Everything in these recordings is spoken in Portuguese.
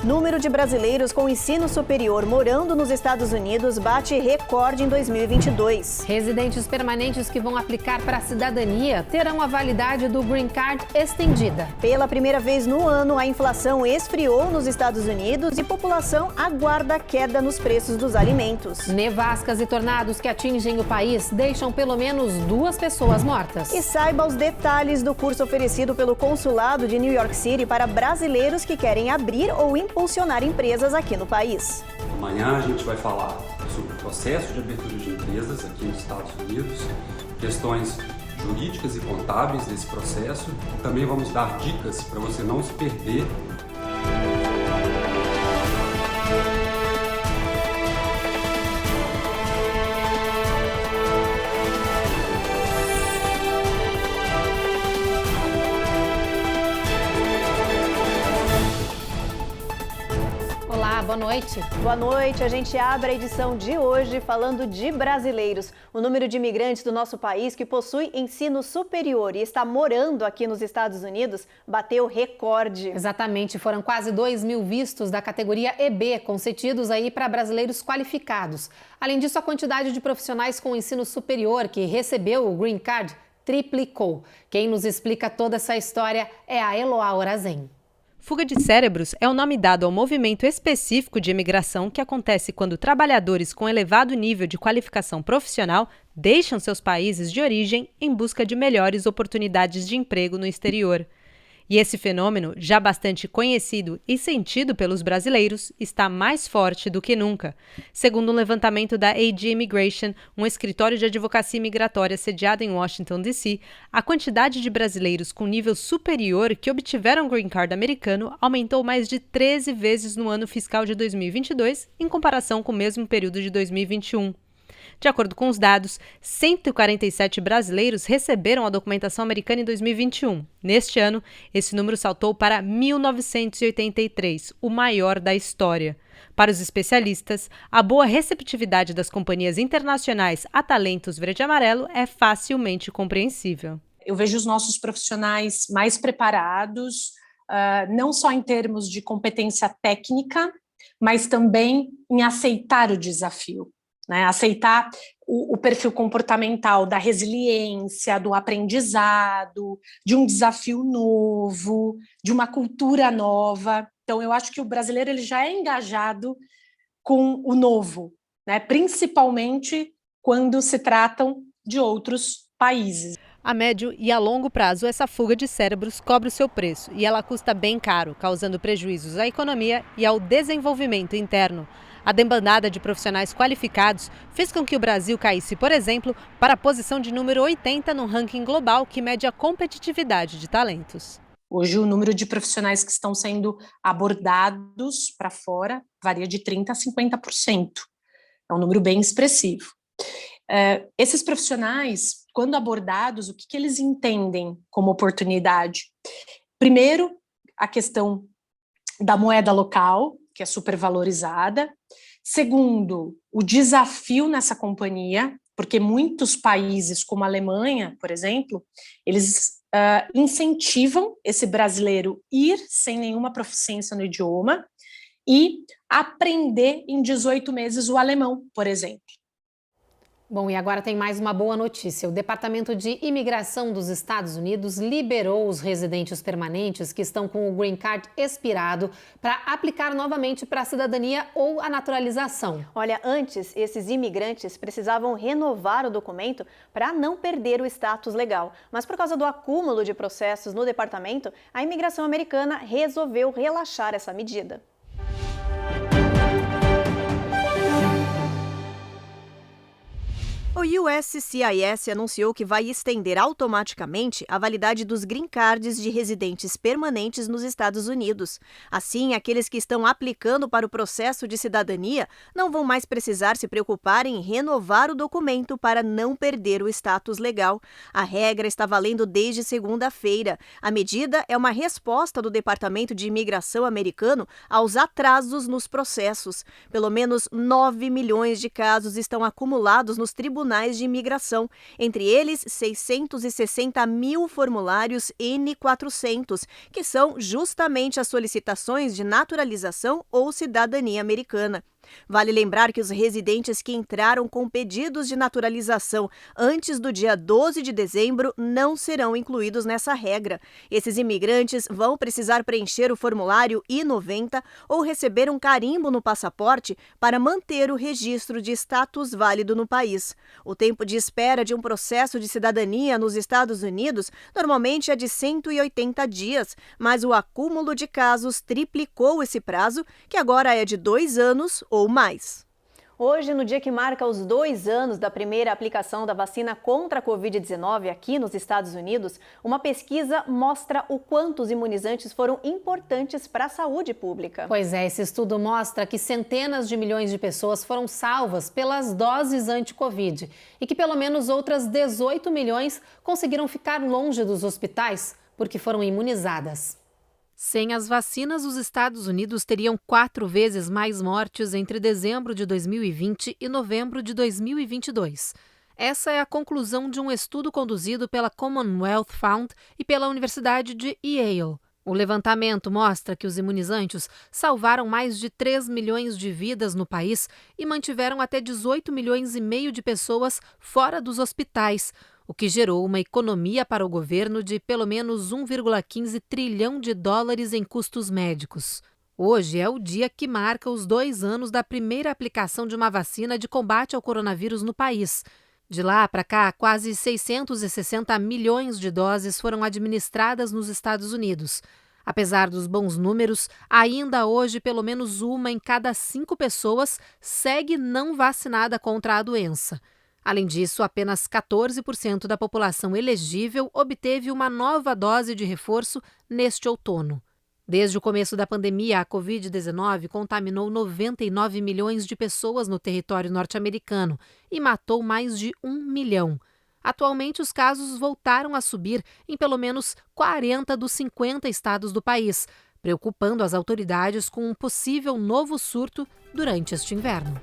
Número de brasileiros com ensino superior morando nos Estados Unidos bate recorde em 2022. Residentes permanentes que vão aplicar para a cidadania terão a validade do Green Card estendida. Pela primeira vez no ano, a inflação esfriou nos Estados Unidos e a população aguarda queda nos preços dos alimentos. Nevascas e tornados que atingem o país deixam pelo menos 2 pessoas mortas. E saiba os detalhes do curso oferecido pelo Consulado de New York City para brasileiros que querem abrir ou impulsionar empresas aqui no país. Amanhã a gente vai falar sobre o processo de abertura de empresas aqui nos Estados Unidos, questões jurídicas e contábeis desse processo, e também vamos dar dicas para você não se perder. Boa noite. Boa noite. A gente abre a edição de hoje falando de brasileiros. O número de imigrantes do nosso país que possui ensino superior e está morando aqui nos Estados Unidos bateu recorde. Exatamente. Foram quase 2.000 vistos da categoria EB concedidos aí para brasileiros qualificados. Além disso, a quantidade de profissionais com ensino superior que recebeu o Green Card triplicou. Quem nos explica toda essa história é a Eloá Orazen. Fuga de cérebros é o nome dado ao movimento específico de imigração que acontece quando trabalhadores com elevado nível de qualificação profissional deixam seus países de origem em busca de melhores oportunidades de emprego no exterior. E esse fenômeno, já bastante conhecido e sentido pelos brasileiros, está mais forte do que nunca. Segundo um levantamento da AG Immigration, um escritório de advocacia migratória sediado em Washington, D.C., a quantidade de brasileiros com nível superior que obtiveram Green Card americano aumentou mais de 13 vezes no ano fiscal de 2022, em comparação com o mesmo período de 2021. De acordo com os dados, 147 brasileiros receberam a documentação americana em 2021. Neste ano, esse número saltou para 1.983, o maior da história. Para os especialistas, a boa receptividade das companhias internacionais a talentos verde e amarelo é facilmente compreensível. Eu vejo os nossos profissionais mais preparados, não só em termos de competência técnica, mas também em aceitar o desafio. Aceitar o perfil comportamental da resiliência, do aprendizado, de um desafio novo, de uma cultura nova. Então, eu acho que o brasileiro ele já é engajado com o novo, principalmente quando se tratam de outros países. A médio e a longo prazo, essa fuga de cérebros cobra o seu preço e ela custa bem caro, causando prejuízos à economia e ao desenvolvimento interno. A debandada de profissionais qualificados fez com que o Brasil caísse, por exemplo, para a posição de número 80 no ranking global que mede a competitividade de talentos. Hoje, o número de profissionais que estão sendo abordados para fora varia de 30% a 50%. É um número bem expressivo. Esses profissionais, quando abordados, o que eles entendem como oportunidade? Primeiro, a questão da moeda local, que é supervalorizada. Segundo, o desafio nessa companhia, porque muitos países, como a Alemanha, por exemplo, eles incentivam esse brasileiro ir sem nenhuma proficiência no idioma e aprender em 18 meses o alemão, por exemplo. Bom, e agora tem mais uma boa notícia. O Departamento de Imigração dos Estados Unidos liberou os residentes permanentes que estão com o Green Card expirado para aplicar novamente para a cidadania ou a naturalização. Olha, antes, esses imigrantes precisavam renovar o documento para não perder o status legal. Mas por causa do acúmulo de processos no departamento, a imigração americana resolveu relaxar essa medida. O USCIS anunciou que vai estender automaticamente a validade dos green cards de residentes permanentes nos Estados Unidos. Assim, aqueles que estão aplicando para o processo de cidadania não vão mais precisar se preocupar em renovar o documento para não perder o status legal. A regra está valendo desde segunda-feira. A medida é uma resposta do Departamento de Imigração americano aos atrasos nos processos. Pelo menos 9 milhões de casos estão acumulados nos tribunais tribunais de imigração, entre eles 660 mil formulários N-400, que são justamente as solicitações de naturalização ou cidadania americana. Vale lembrar que os residentes que entraram com pedidos de naturalização antes do dia 12 de dezembro não serão incluídos nessa regra. Esses imigrantes vão precisar preencher o formulário I-90 ou receber um carimbo no passaporte para manter o registro de status válido no país. O tempo de espera de um processo de cidadania nos Estados Unidos normalmente é de 180 dias, mas o acúmulo de casos triplicou esse prazo, que agora é de 2 anos ou mais. Hoje, no dia que marca os 2 anos da primeira aplicação da vacina contra a Covid-19 aqui nos Estados Unidos, uma pesquisa mostra o quanto os imunizantes foram importantes para a saúde pública. Pois é, esse estudo mostra que centenas de milhões de pessoas foram salvas pelas doses anti-Covid e que pelo menos outras 18 milhões conseguiram ficar longe dos hospitais porque foram imunizadas. Sem as vacinas, os Estados Unidos teriam 4 vezes mais mortes entre dezembro de 2020 e novembro de 2022. Essa é a conclusão de um estudo conduzido pela Commonwealth Fund e pela Universidade de Yale. O levantamento mostra que os imunizantes salvaram mais de 3 milhões de vidas no país e mantiveram até 18 milhões e meio de pessoas fora dos hospitais, o que gerou uma economia para o governo de pelo menos 1,15 trilhão de dólares em custos médicos. Hoje é o dia que marca os 2 anos da primeira aplicação de uma vacina de combate ao coronavírus no país. De lá para cá, quase 660 milhões de doses foram administradas nos Estados Unidos. Apesar dos bons números, ainda hoje pelo menos 1 em cada 5 pessoas segue não vacinada contra a doença. Além disso, apenas 14% da população elegível obteve uma nova dose de reforço neste outono. Desde o começo da pandemia, a Covid-19 contaminou 99 milhões de pessoas no território norte-americano e matou mais de 1 milhão. Atualmente, os casos voltaram a subir em pelo menos 40 dos 50 estados do país, preocupando as autoridades com um possível novo surto durante este inverno.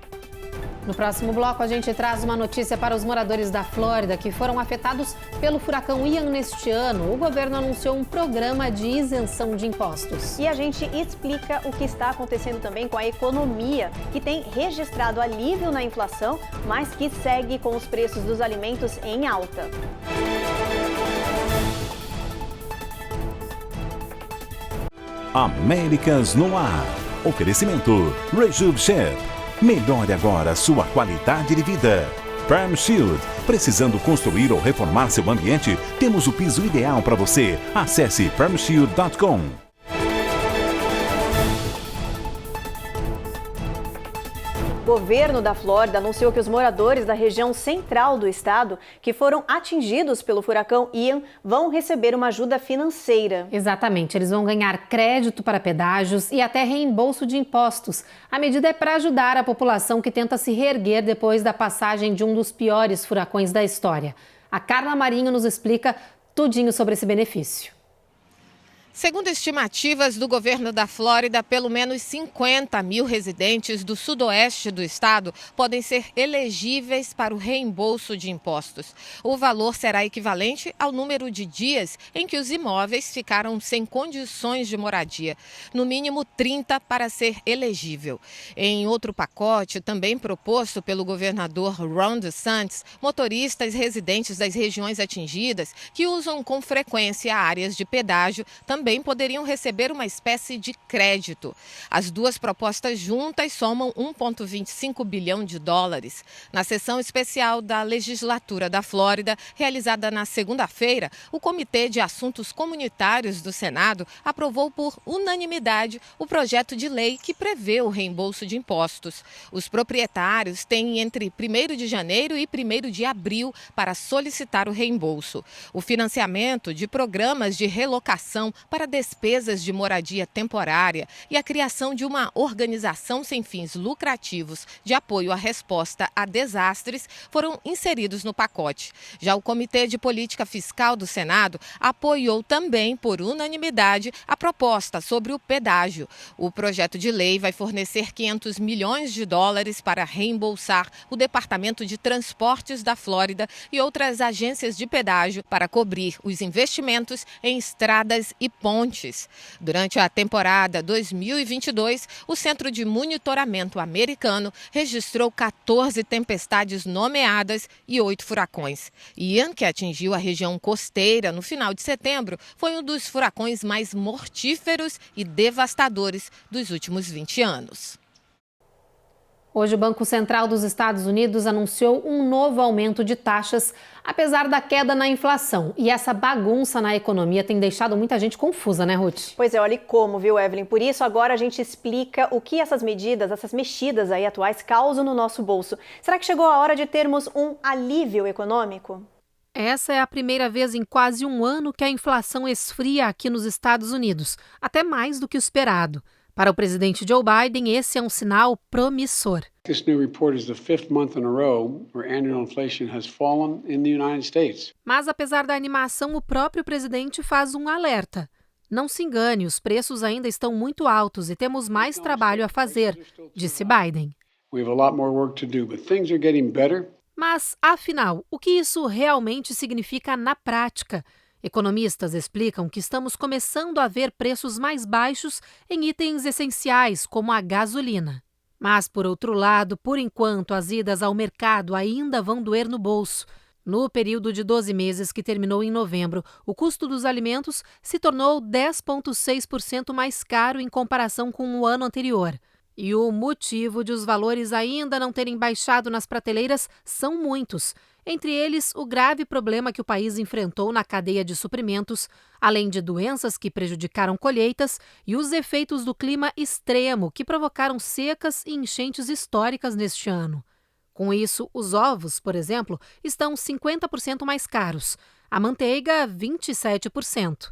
No próximo bloco, a gente traz uma notícia para os moradores da Flórida que foram afetados pelo furacão Ian neste ano. O governo anunciou um programa de isenção de impostos. E a gente explica o que está acontecendo também com a economia, que tem registrado alívio na inflação, mas que segue com os preços dos alimentos em alta. Américas no ar. Oferecimento Rejub Chef. Melhore agora sua qualidade de vida. Perm Shield. Precisando construir ou reformar seu ambiente? Temos o piso ideal para você. Acesse permshield.com. O governo da Flórida anunciou que os moradores da região central do estado, que foram atingidos pelo furacão Ian, vão receber uma ajuda financeira. Exatamente, eles vão ganhar crédito para pedágios e até reembolso de impostos. A medida é para ajudar a população que tenta se reerguer depois da passagem de um dos piores furacões da história. A Carla Marinho nos explica tudinho sobre esse benefício. Segundo estimativas do governo da Flórida, pelo menos 50 mil residentes do sudoeste do estado podem ser elegíveis para o reembolso de impostos. O valor será equivalente ao número de dias em que os imóveis ficaram sem condições de moradia, no mínimo 30 para ser elegível. Em outro pacote, também proposto pelo governador Ron DeSantis, motoristas residentes das regiões atingidas que usam com frequência áreas de pedágio também poderiam receber uma espécie de crédito. As duas propostas juntas somam 1,25 bilhão de dólares. Na sessão especial da legislatura da Flórida, realizada na segunda-feira, o Comitê de Assuntos Comunitários do Senado aprovou por unanimidade o projeto de lei que prevê o reembolso de impostos. Os proprietários têm entre 1º de janeiro e 1º de abril para solicitar o reembolso. O financiamento de programas de relocação para despesas de moradia temporária e a criação de uma organização sem fins lucrativos de apoio à resposta a desastres foram inseridos no pacote. Já o Comitê de Política Fiscal do Senado apoiou também, por unanimidade, a proposta sobre o pedágio. O projeto de lei vai fornecer 500 milhões de dólares para reembolsar o Departamento de Transportes da Flórida e outras agências de pedágio para cobrir os investimentos em estradas e pontes. Durante a temporada 2022, o Centro de Monitoramento Americano registrou 14 tempestades nomeadas e 8 furacões. Ian, que atingiu a região costeira no final de setembro, foi um dos furacões mais mortíferos e devastadores dos últimos 20 anos. Hoje, o Banco Central dos Estados Unidos anunciou um novo aumento de taxas, apesar da queda na inflação. E essa bagunça na economia tem deixado muita gente confusa, né, Ruth? Pois é, olha como, viu, Evelyn? Por isso, agora a gente explica o que essas medidas, essas mexidas aí atuais causam no nosso bolso. Será que chegou a hora de termos um alívio econômico? Essa é a primeira vez em quase um ano que a inflação esfria aqui nos Estados Unidos, até mais do que o esperado. Para o presidente Joe Biden, esse é um sinal promissor. This new report is the 5th month in a row where annual inflation has fallen in the United States. Mas apesar da animação, o próprio presidente faz um alerta. Não se engane, os preços ainda estão muito altos e temos mais trabalho a fazer, disse Biden. We have a lot more work to do, but things are getting better. Mas, afinal, o que isso realmente significa na prática? Economistas explicam que estamos começando a ver preços mais baixos em itens essenciais, como a gasolina. Mas, por outro lado, por enquanto, as idas ao mercado ainda vão doer no bolso. No período de 12 meses que terminou em novembro, o custo dos alimentos se tornou 10,6% mais caro em comparação com o ano anterior. E o motivo de os valores ainda não terem baixado nas prateleiras são muitos. Entre eles, o grave problema que o país enfrentou na cadeia de suprimentos, além de doenças que prejudicaram colheitas e os efeitos do clima extremo que provocaram secas e enchentes históricas neste ano. Com isso, os ovos, por exemplo, estão 50% mais caros, a manteiga 27%.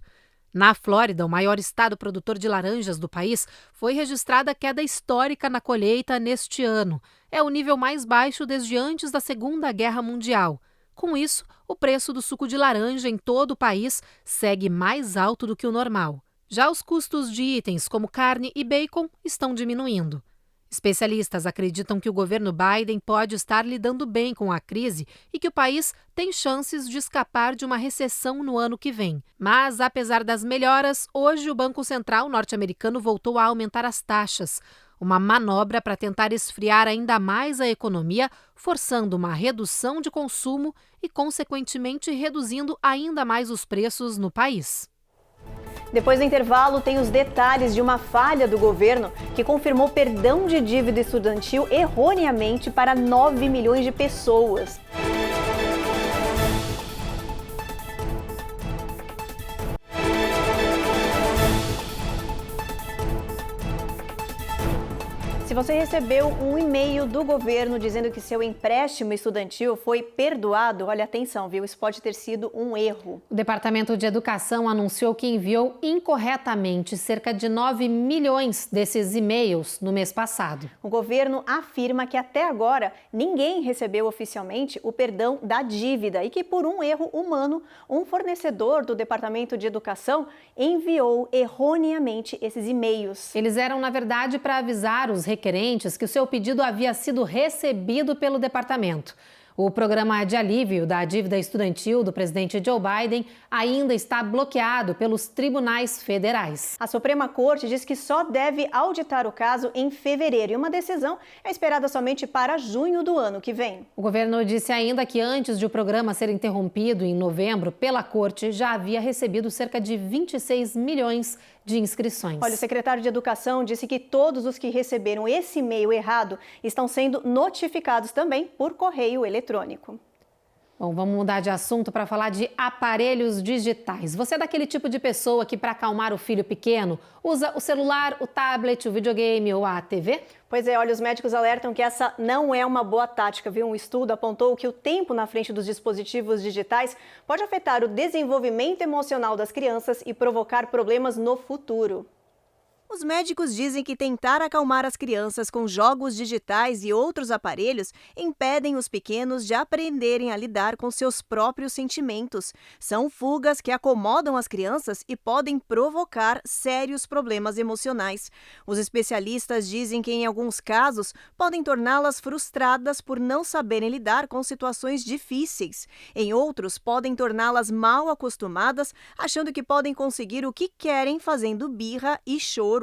Na Flórida, o maior estado produtor de laranjas do país, foi registrada queda histórica na colheita neste ano. É o nível mais baixo desde antes da Segunda Guerra Mundial. Com isso, o preço do suco de laranja em todo o país segue mais alto do que o normal. Já os custos de itens como carne e bacon estão diminuindo. Especialistas acreditam que o governo Biden pode estar lidando bem com a crise e que o país tem chances de escapar de uma recessão no ano que vem. Mas, apesar das melhoras, hoje o Banco Central norte-americano voltou a aumentar as taxas, uma manobra para tentar esfriar ainda mais a economia, forçando uma redução de consumo e, consequentemente, reduzindo ainda mais os preços no país. Depois do intervalo, tem os detalhes de uma falha do governo que confirmou perdão de dívida estudantil erroneamente para 9 milhões de pessoas. Se você recebeu um e-mail do governo dizendo que seu empréstimo estudantil foi perdoado, olha, atenção, viu? Isso pode ter sido um erro. O Departamento de Educação anunciou que enviou incorretamente cerca de 9 milhões desses e-mails no mês passado. O governo afirma que até agora ninguém recebeu oficialmente o perdão da dívida e que, por um erro humano, um fornecedor do Departamento de Educação enviou erroneamente esses e-mails. Eles eram, na verdade, para avisar os requerentes que o seu pedido havia sido recebido pelo departamento. O programa de alívio da dívida estudantil do presidente Joe Biden ainda está bloqueado pelos tribunais federais. A Suprema Corte diz que só deve auditar o caso em fevereiro e uma decisão é esperada somente para junho do ano que vem. O governo disse ainda que antes de o programa ser interrompido em novembro pela Corte, já havia recebido cerca de 26 milhões de inscrições. Olha, o secretário de Educação disse que todos os que receberam esse e-mail errado estão sendo notificados também por correio eletrônico. Bom, vamos mudar de assunto para falar de aparelhos digitais. Você é daquele tipo de pessoa que, para acalmar o filho pequeno, usa o celular, o tablet, o videogame ou a TV? Pois é, olha, os médicos alertam que essa não é uma boa tática, viu? Um estudo apontou que o tempo na frente dos dispositivos digitais pode afetar o desenvolvimento emocional das crianças e provocar problemas no futuro. Os médicos dizem que tentar acalmar as crianças com jogos digitais e outros aparelhos impedem os pequenos de aprenderem a lidar com seus próprios sentimentos. São fugas que acomodam as crianças e podem provocar sérios problemas emocionais. Os especialistas dizem que, em alguns casos, podem torná-las frustradas por não saberem lidar com situações difíceis. Em outros, podem torná-las mal acostumadas, achando que podem conseguir o que querem fazendo birra e choro.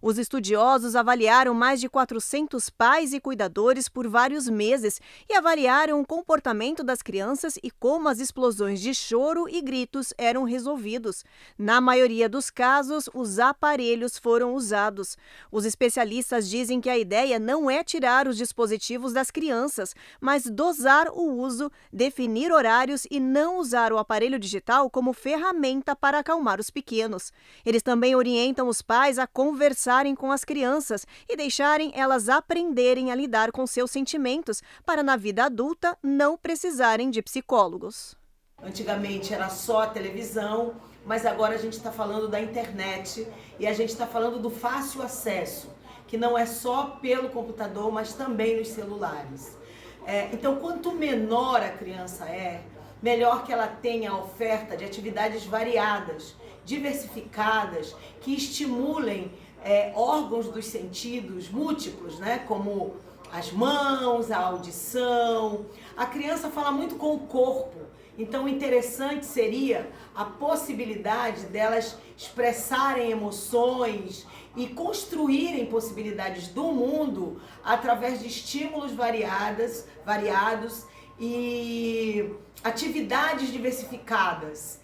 Os estudiosos avaliaram mais de 400 pais e cuidadores por vários meses e avaliaram o comportamento das crianças e como as explosões de choro e gritos eram resolvidos. Na maioria dos casos, os aparelhos foram usados. Os especialistas dizem que a ideia não é tirar os dispositivos das crianças, mas dosar o uso, definir horários e não usar o aparelho digital como ferramenta para acalmar os pequenos. Eles também orientam os pais a conversar com as crianças e deixarem elas aprenderem a lidar com seus sentimentos para, na vida adulta, não precisarem de psicólogos. Antigamente era só a televisão, mas agora a gente está falando da internet e a gente está falando do fácil acesso, que não é só pelo computador, mas também nos celulares. Então, quanto menor a criança é, melhor que ela tenha a oferta de atividades variadas, diversificadas, que estimulem órgãos dos sentidos múltiplos, né? Como as mãos, a audição. A criança fala muito com o corpo, então o interessante seria a possibilidade delas expressarem emoções e construírem possibilidades do mundo através de estímulos variados e atividades diversificadas.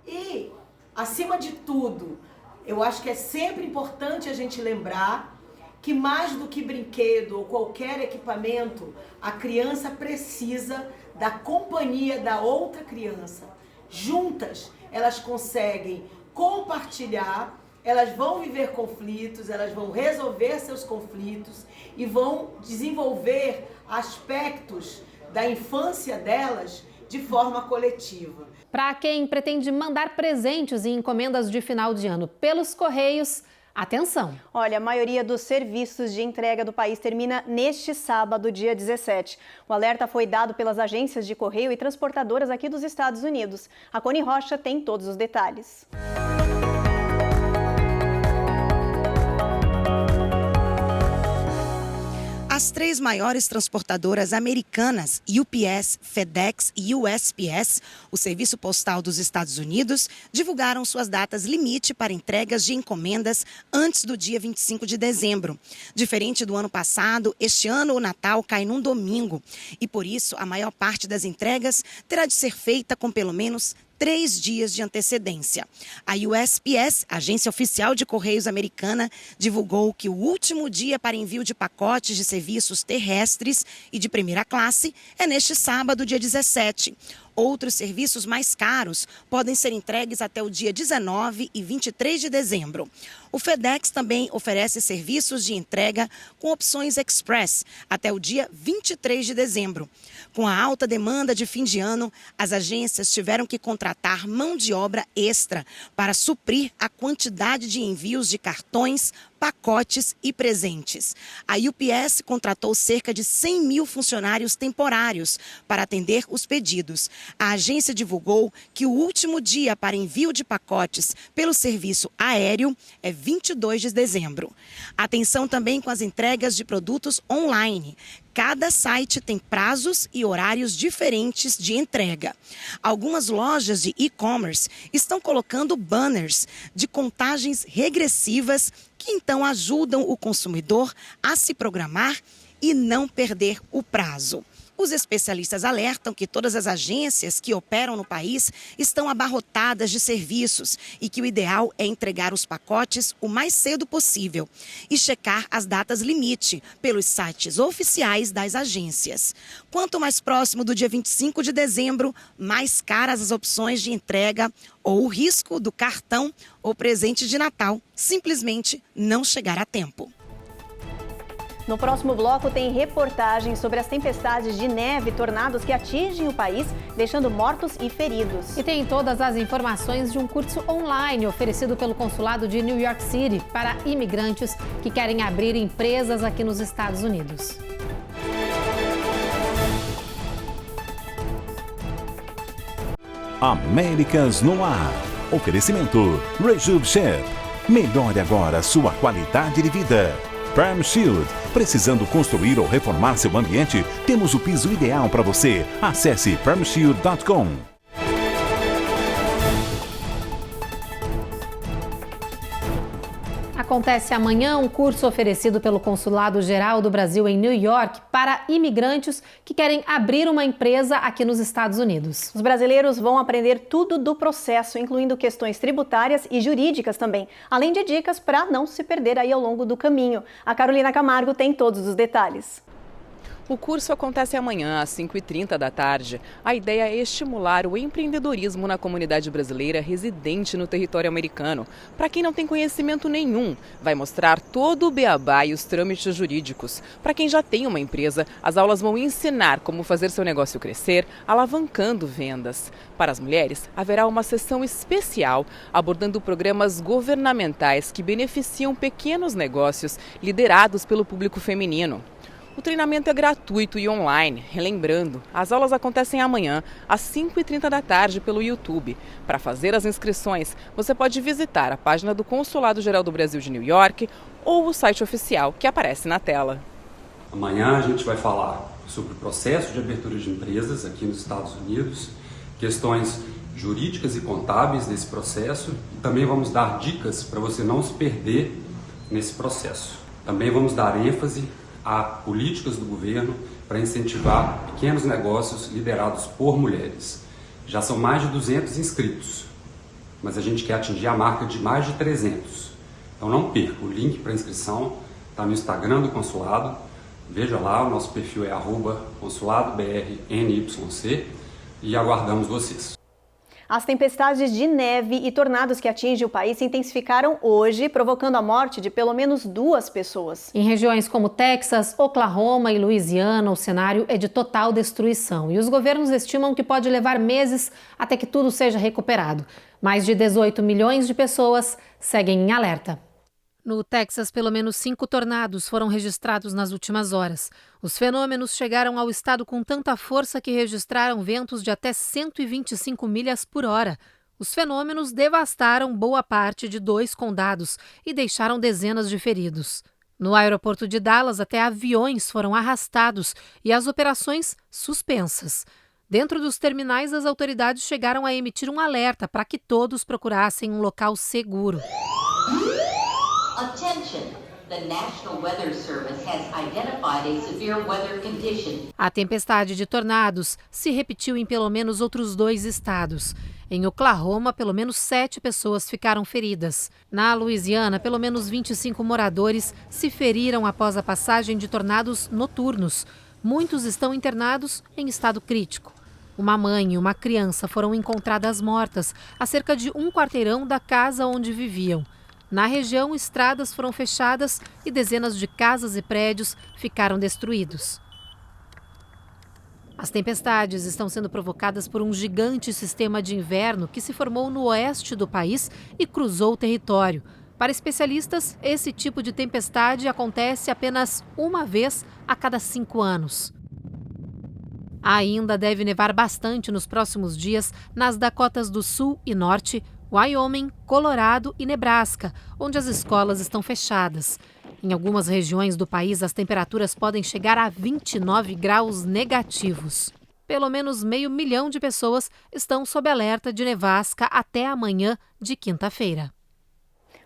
E, acima de tudo, eu acho que é sempre importante a gente lembrar que, mais do que brinquedo ou qualquer equipamento, a criança precisa da companhia da outra criança. Juntas, elas conseguem compartilhar, elas vão viver conflitos, elas vão resolver seus conflitos e vão desenvolver aspectos da infância delas de forma coletiva. Para quem pretende mandar presentes e encomendas de final de ano pelos Correios, atenção! Olha, a maioria dos serviços de entrega do país termina neste sábado, dia 17. O alerta foi dado pelas agências de correio e transportadoras aqui dos Estados Unidos. A Cone Rocha tem todos os detalhes. As três maiores transportadoras americanas, UPS, FedEx e USPS, o Serviço Postal dos Estados Unidos, divulgaram suas datas limite para entregas de encomendas antes do dia 25 de dezembro. Diferente do ano passado, este ano o Natal cai num domingo e, por isso, a maior parte das entregas terá de ser feita com pelo menos 3 dias de antecedência. A USPS, agência oficial de Correios americana, divulgou que o último dia para envio de pacotes de serviços terrestres e de primeira classe é neste sábado, dia 17. Outros serviços mais caros podem ser entregues até o dia 19 e 23 de dezembro. O FedEx também oferece serviços de entrega com opções express até o dia 23 de dezembro. Com a alta demanda de fim de ano, as agências tiveram que contratar mão de obra extra para suprir a quantidade de envios de cartões, pacotes e presentes. A UPS contratou cerca de 100 mil funcionários temporários para atender os pedidos. A agência divulgou que o último dia para envio de pacotes pelo serviço aéreo é 22 de dezembro. Atenção também com as entregas de produtos online. Cada site tem prazos e horários diferentes de entrega. Algumas lojas de e-commerce estão colocando banners de contagens regressivas que então ajudam o consumidor a se programar e não perder o prazo. Os especialistas alertam que todas as agências que operam no país estão abarrotadas de serviços e que o ideal é entregar os pacotes o mais cedo possível e checar as datas limite pelos sites oficiais das agências. Quanto mais próximo do dia 25 de dezembro, mais caras as opções de entrega ou o risco do cartão ou presente de Natal simplesmente não chegar a tempo. No próximo bloco tem reportagem sobre as tempestades de neve e tornados que atingem o país, deixando mortos e feridos. E tem todas as informações de um curso online oferecido pelo Consulado de New York City para imigrantes que querem abrir empresas aqui nos Estados Unidos. Américas no ar. Oferecimento Rejub Chef. Melhore agora sua qualidade de vida. Perm Shield. Precisando construir ou reformar seu ambiente? Temos o piso ideal para você. Acesse permshield.com. Acontece amanhã um curso oferecido pelo Consulado Geral do Brasil em New York para imigrantes que querem abrir uma empresa aqui nos Estados Unidos. Os brasileiros vão aprender tudo do processo, incluindo questões tributárias e jurídicas também, além de dicas para não se perder aí ao longo do caminho. A Carolina Camargo tem todos os detalhes. O curso acontece amanhã, às 5h30 da tarde. A ideia é estimular o empreendedorismo na comunidade brasileira residente no território americano. Para quem não tem conhecimento nenhum, vai mostrar todo o beabá e os trâmites jurídicos. Para quem já tem uma empresa, as aulas vão ensinar como fazer seu negócio crescer, alavancando vendas. Para as mulheres, haverá uma sessão especial abordando programas governamentais que beneficiam pequenos negócios liderados pelo público feminino. O treinamento é gratuito e online. Relembrando, as aulas acontecem amanhã, às 5h30 da tarde, pelo YouTube. Para fazer as inscrições, você pode visitar a página do Consulado Geral do Brasil de New York ou o site oficial que aparece na tela. Amanhã a gente vai falar sobre o processo de abertura de empresas aqui nos Estados Unidos, questões jurídicas e contábeis desse processo e também vamos dar dicas para você não se perder nesse processo. Também vamos dar ênfase a políticas do governo para incentivar pequenos negócios liderados por mulheres. Já são mais de 200 inscritos, mas a gente quer atingir a marca de mais de 300. Então não perca, o link para inscrição está no Instagram do Consulado. Veja lá, o nosso perfil é @consuladobrnyc e aguardamos vocês. As tempestades de neve e tornados que atingem o país se intensificaram hoje, provocando a morte de pelo menos 2 pessoas. Em regiões como Texas, Oklahoma e Louisiana, o cenário é de total destruição e os governos estimam que pode levar meses até que tudo seja recuperado. Mais de 18 milhões de pessoas seguem em alerta. No Texas, pelo menos 5 tornados foram registrados nas últimas horas. Os fenômenos chegaram ao estado com tanta força que registraram ventos de até 125 milhas por hora. Os fenômenos devastaram boa parte de 2 condados e deixaram dezenas de feridos. No aeroporto de Dallas, até aviões foram arrastados e as operações suspensas. Dentro dos terminais, as autoridades chegaram a emitir um alerta para que todos procurassem um local seguro. Attention! The National Weather Service has identified a severe weather condition. A tempestade de tornados se repetiu em pelo menos outros 2 estados. Em Oklahoma, pelo menos 7 pessoas ficaram feridas. Na Louisiana, pelo menos 25 moradores se feriram após a passagem de tornados noturnos. Muitos estão internados em estado crítico. Uma mãe e uma criança foram encontradas mortas a cerca de 1 quarteirão da casa onde viviam. Na região, estradas foram fechadas e dezenas de casas e prédios ficaram destruídos. As tempestades estão sendo provocadas por um gigante sistema de inverno que se formou no oeste do país e cruzou o território. Para especialistas, esse tipo de tempestade acontece apenas uma vez a cada 5 anos. Ainda deve nevar bastante nos próximos dias nas Dakotas do Sul e Norte, Wyoming, Colorado e Nebraska, onde as escolas estão fechadas. Em algumas regiões do país, as temperaturas podem chegar a 29 graus negativos. Pelo menos 500 mil de pessoas estão sob alerta de nevasca até amanhã de quinta-feira.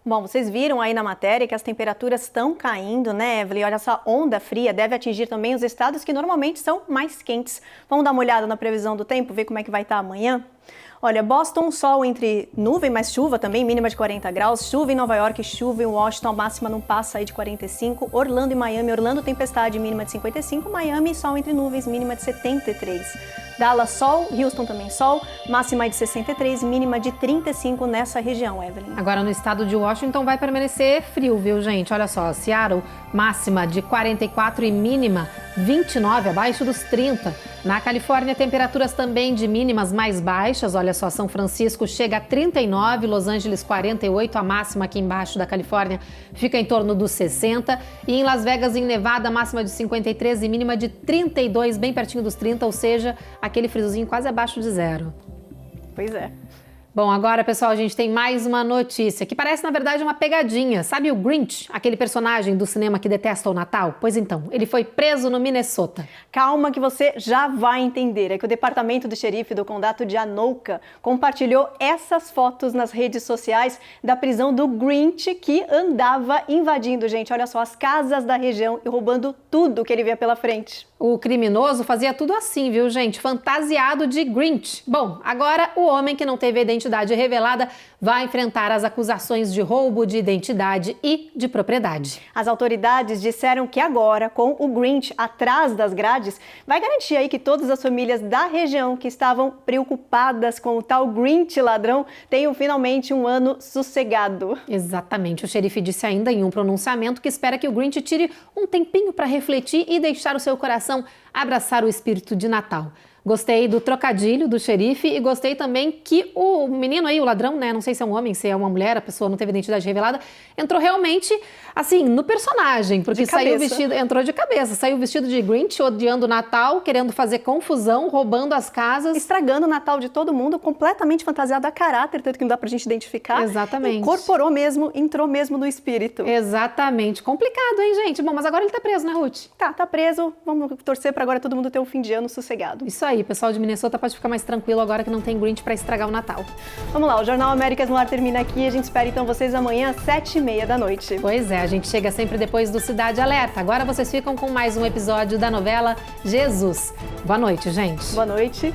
Bom, vocês viram aí na matéria que as temperaturas estão caindo, né, Evelyn? Olha, essa onda fria deve atingir também os estados que normalmente são mais quentes. Vamos dar uma olhada na previsão do tempo, ver como é que vai estar amanhã? Olha, Boston, sol entre nuvem, mas chuva também, mínima de 40 graus. Chuva em Nova York, chuva em Washington, a máxima não passa aí de 45. Orlando e Miami, Orlando tempestade, mínima de 55. Miami, sol entre nuvens, mínima de 73. Dallas, sol, Houston também sol, máxima de 63, mínima de 35 nessa região, Evelyn. Agora no estado de Washington vai permanecer frio, viu, gente? Olha só, Seattle, máxima de 44 e mínima 29, abaixo dos 30. Na Califórnia, temperaturas também de mínimas mais baixas. Olha só, São Francisco chega a 39, Los Angeles 48, a máxima aqui embaixo da Califórnia fica em torno dos 60. E em Las Vegas, em Nevada, máxima de 53 e mínima de 32, bem pertinho dos 30, ou seja, aquele friozinho quase abaixo de zero. Pois é. Bom, agora, pessoal, a gente tem mais uma notícia que parece, na verdade, uma pegadinha. Sabe o Grinch, aquele personagem do cinema que detesta o Natal? Pois então, ele foi preso no Minnesota. Calma que você já vai entender. É que o departamento do xerife do condado de Anoka compartilhou essas fotos nas redes sociais da prisão do Grinch, que andava invadindo, gente, olha só, as casas da região e roubando tudo que ele via pela frente. O criminoso fazia tudo assim, viu, gente? Fantasiado de Grinch. Bom, agora o homem que não teve a identidade revelada vai enfrentar as acusações de roubo de identidade e de propriedade. As autoridades disseram que agora, com o Grinch atrás das grades, vai garantir aí que todas as famílias da região que estavam preocupadas com o tal Grinch ladrão tenham finalmente um ano sossegado. Exatamente. O xerife disse ainda em um pronunciamento que espera que o Grinch tire um tempinho para refletir e deixar o seu coração abraçar o espírito de Natal. Gostei do trocadilho do xerife e gostei também que o menino aí, o ladrão, né, não sei se é um homem, se é uma mulher, a pessoa não teve identidade revelada, entrou realmente, assim, no personagem, porque saiu vestido, entrou de cabeça, saiu vestido de Grinch, odiando o Natal, querendo fazer confusão, roubando as casas. Estragando o Natal de todo mundo, completamente fantasiado a caráter, tanto que não dá pra gente identificar. Exatamente. Incorporou mesmo, entrou mesmo no espírito. Exatamente. Complicado, hein, gente? Bom, mas agora ele tá preso, né, Ruth? Tá preso, vamos torcer pra agora todo mundo ter um fim de ano sossegado. Isso aí. O pessoal de Minnesota pode ficar mais tranquilo agora que não tem Grinch para estragar o Natal. Vamos lá, o Jornal Américas no Ar termina aqui. A gente espera então vocês amanhã às 7h30 da noite. Pois é, a gente chega sempre depois do Cidade Alerta. Agora vocês ficam com mais um episódio da novela Jesus. Boa noite, gente. Boa noite.